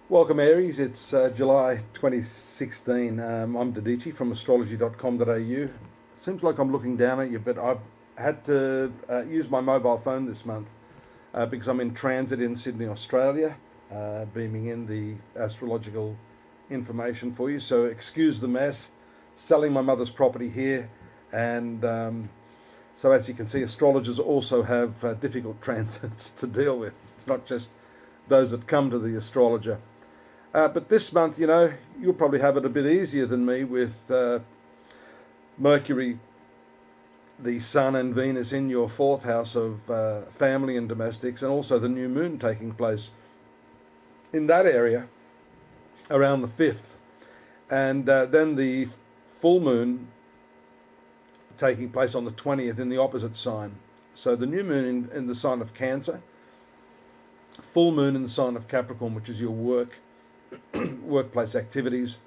Welcome Aries, it's July 2016. I'm Dadhichi from astrology.com.au. Seems like I'm looking down at you, but I've had to use my mobile phone this month because I'm in transit in Sydney, Australia, beaming in the astrological information for you. So excuse the mess, selling my mother's property here, and so as you can see, astrologers also have difficult transits to deal with. It's not just those that come to the astrologer. But this month, you'll probably have it a bit easier than me with Mercury, the Sun and Venus in your fourth house of family and domestics, and also the new moon taking place in that area around the 5th. And then the full moon taking place on the 20th in the opposite sign. So the new moon in the sign of Cancer, full moon in the sign of Capricorn, which is your workplace activities,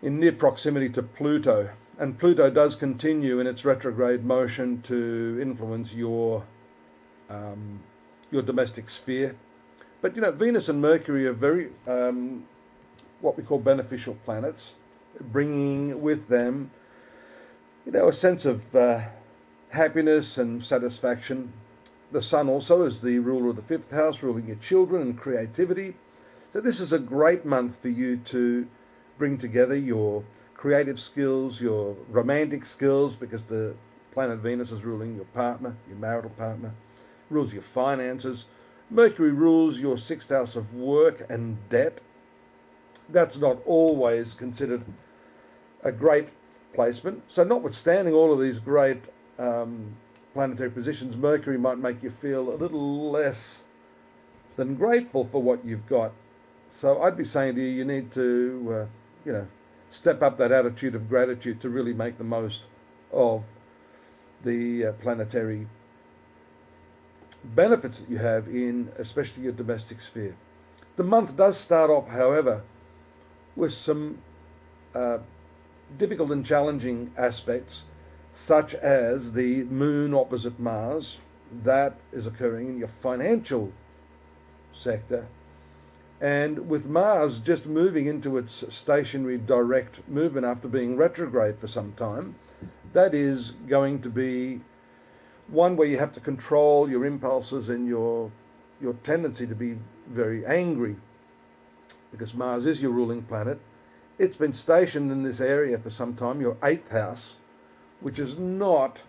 in near proximity to Pluto. And Pluto does continue in its retrograde motion to influence your domestic sphere. But Venus and Mercury are very what we call beneficial planets, bringing with them a sense of happiness and satisfaction. The Sun also is the ruler of the 5th house, ruling your children and creativity. So this is a great month for you to bring together your creative skills, your romantic skills, because the planet Venus is ruling your partner, your marital partner, rules your finances. Mercury rules your 6th house of work and debt. That's not always considered a great placement. So notwithstanding all of these great planetary positions, Mercury might make you feel a little less than grateful for what you've got. So I'd be saying to you, you need to, step up that attitude of gratitude to really make the most of the planetary benefits that you have in especially your domestic sphere. The month does start off, however, with some difficult and challenging aspects, such as the moon opposite Mars. That is occurring in your financial sector. And with Mars just moving into its stationary direct movement after being retrograde for some time, that is going to be one where you have to control your impulses and your tendency to be very angry, because Mars is your ruling planet. It's been stationed in this area for some time, your 8th house, which is not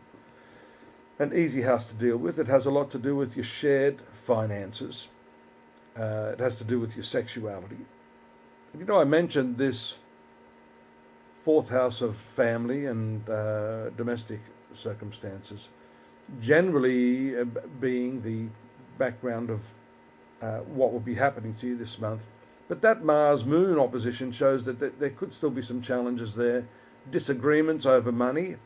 an easy house to deal with. It has a lot to do with your shared finances. It has to do with your sexuality. I mentioned this 4th house of family and domestic circumstances, generally being the background of what will be happening to you this month. But that Mars-Moon opposition shows that there could still be some challenges there, disagreements over money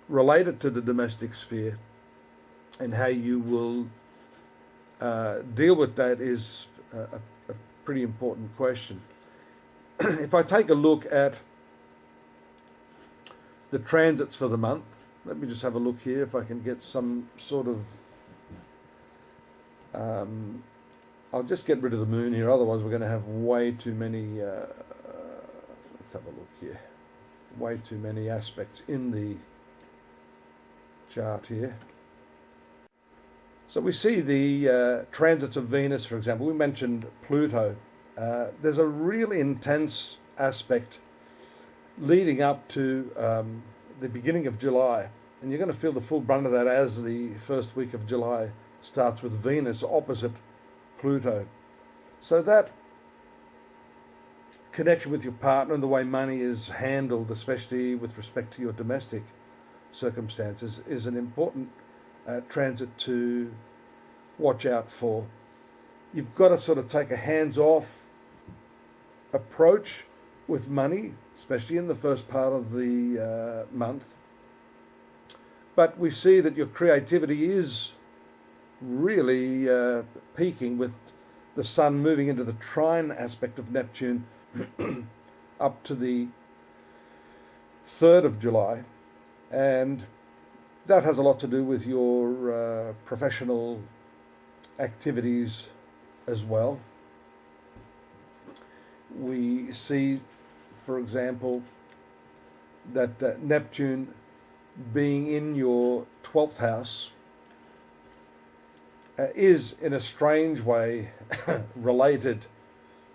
related to the domestic sphere, and how you will deal with that is a pretty important question. If I take a look at the transits for the month, let me just have a look here if I can get some sort of I'll just get rid of the moon here, otherwise we're going to have way too many let's have a look here, way too many aspects in the chart here. So we see the transits of Venus, for example. We mentioned Pluto. There's a really intense aspect leading up to the beginning of July. And you're going to feel the full brunt of that as the first week of July starts with Venus opposite Pluto. So that connection with your partner and the way money is handled, especially with respect to your domestic circumstances, is an important transit to watch out for. You've got to sort of take a hands-off approach with money, especially in the first part of the month. But we see that your creativity is really peaking with the Sun moving into the trine aspect of Neptune up to the 3rd of July. And that has a lot to do with your professional activities as well. We see, for example, that Neptune being in your 12th house is in a strange way related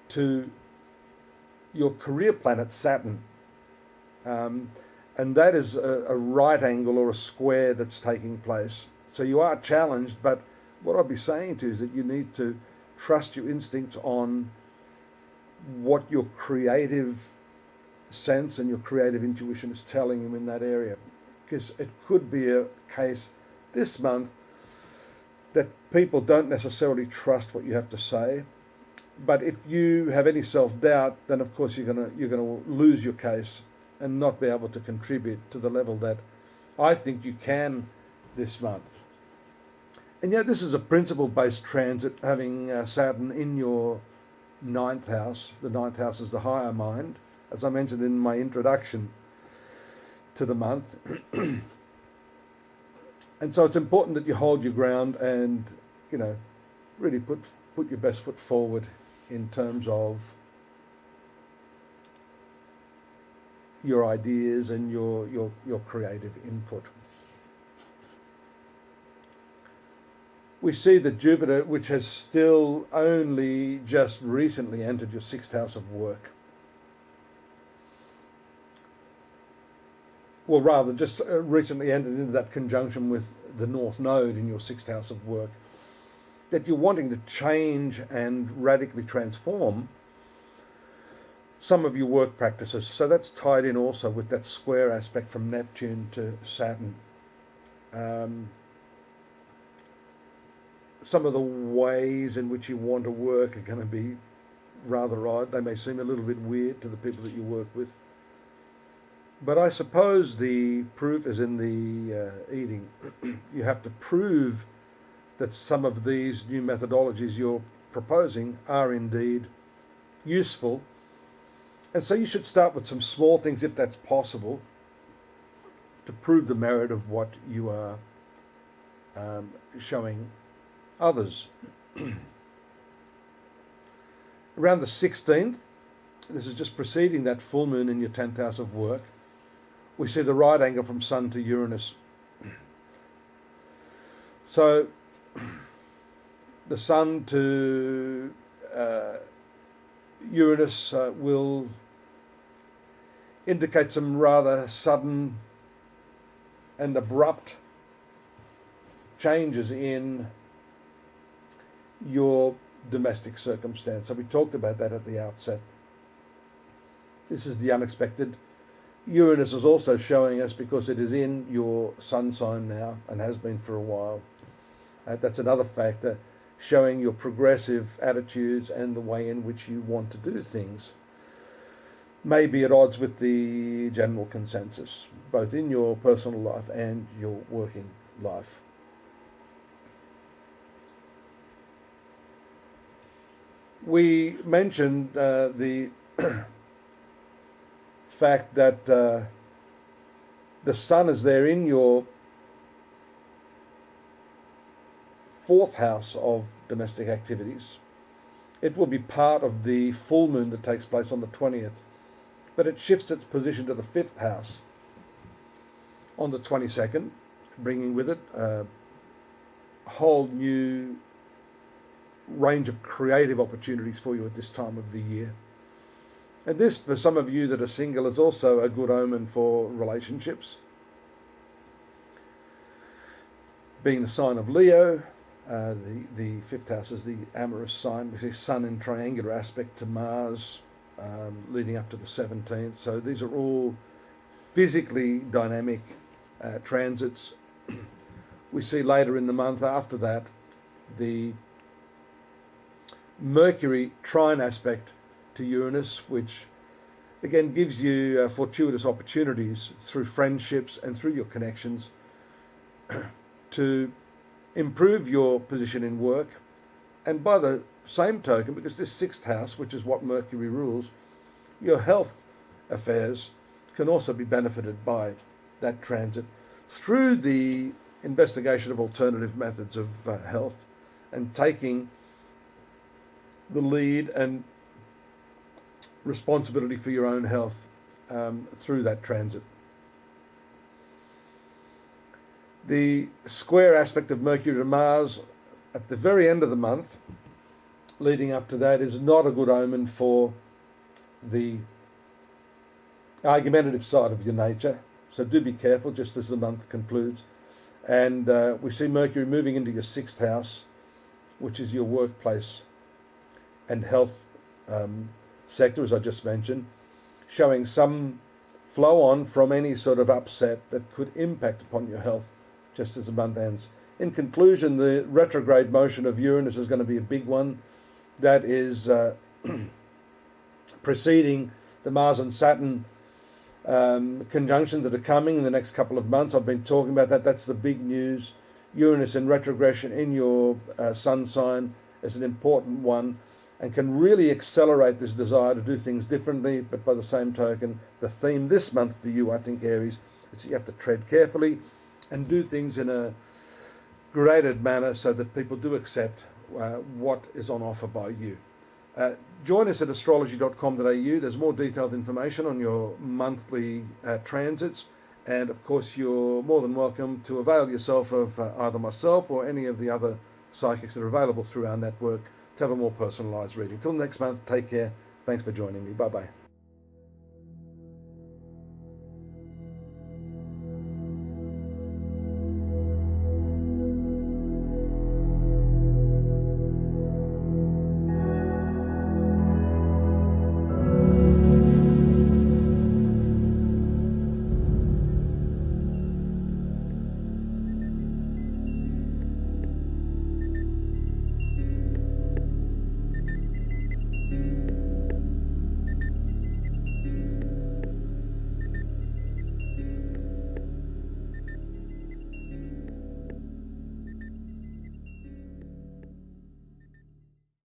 to your career planet Saturn. And that is a right angle or a square that's taking place. So you are challenged, but what I'd be saying to you is that you need to trust your instincts on what your creative sense and your creative intuition is telling you in that area. Because it could be a case this month that people don't necessarily trust what you have to say. But if you have any self-doubt, then of course you're gonna lose your case and not be able to contribute to the level that I think you can this month. And yet this is a principle-based transit, having Saturn in your 9th house. The 9th house is the higher mind, as I mentioned in my introduction to the month. And so it's important that you hold your ground and, really put your best foot forward in terms of your ideas and your creative input. We see that Jupiter, which has still only just recently entered your 6th house of work, well, rather just recently entered into that conjunction with the North Node in your 6th house of work, that you're wanting to change and radically transform some of your work practices. So that's tied in also with that square aspect from Neptune to Saturn. Some of the ways in which you want to work are going to be rather odd. They may seem a little bit weird to the people that you work with. But I suppose the proof is in the eating. You have to prove that some of these new methodologies you're proposing are indeed useful. And so you should start with some small things, if that's possible, to prove the merit of what you are showing others. Around the 16th, this is just preceding that full moon in your 10th house of work, we see the right angle from Sun to Uranus. So the Sun to Uranus will indicate some rather sudden and abrupt changes in your domestic circumstance. So we talked about that at the outset. This is the unexpected. Uranus is also showing us, because it is in your sun sign now and has been for a while. That's another factor, showing your progressive attitudes and the way in which you want to do things may be at odds with the general consensus, both in your personal life and your working life. We mentioned the fact that the Sun is there in your 4th house of domestic activities. It will be part of the full moon that takes place on the 20th, but it shifts its position to the 5th house on the 22nd, bringing with it a whole new range of creative opportunities for you at this time of the year. And this, for some of you that are single, is also a good omen for relationships. Being the sign of Leo, the 5th house is the amorous sign. We see Sun in triangular aspect to Mars, leading up to the 17th. So these are all physically dynamic transits. We see later in the month after that the Mercury trine aspect to Uranus, which again gives you fortuitous opportunities through friendships and through your connections to improve your position in work. And by the same token, because this 6th house, which is what Mercury rules, your health affairs can also be benefited by that transit through the investigation of alternative methods of health and taking the lead and responsibility for your own health through that transit. The square aspect of Mercury to Mars at the very end of the month, leading up to that, is not a good omen for the argumentative side of your nature. So do be careful just as the month concludes. And we see Mercury moving into your 6th house, which is your workplace and health sector, as I just mentioned, showing some flow on from any sort of upset that could impact upon your health just as the month ends. In conclusion, the retrograde motion of Uranus is going to be a big one. That is preceding the Mars and Saturn conjunctions that are coming in the next couple of months. I've been talking about that. That's the big news. Uranus in retrogression in your sun sign is an important one and can really accelerate this desire to do things differently. But by the same token, the theme this month for you, I think, Aries, is you have to tread carefully and do things in a graded manner so that people do accept what is on offer by you. Join us at astrology.com.au. There's more detailed information on your monthly transits. And of course, you're more than welcome to avail yourself of either myself or any of the other psychics that are available through our network to have a more personalised reading. Till next month, take care. Thanks for joining me. Bye-bye.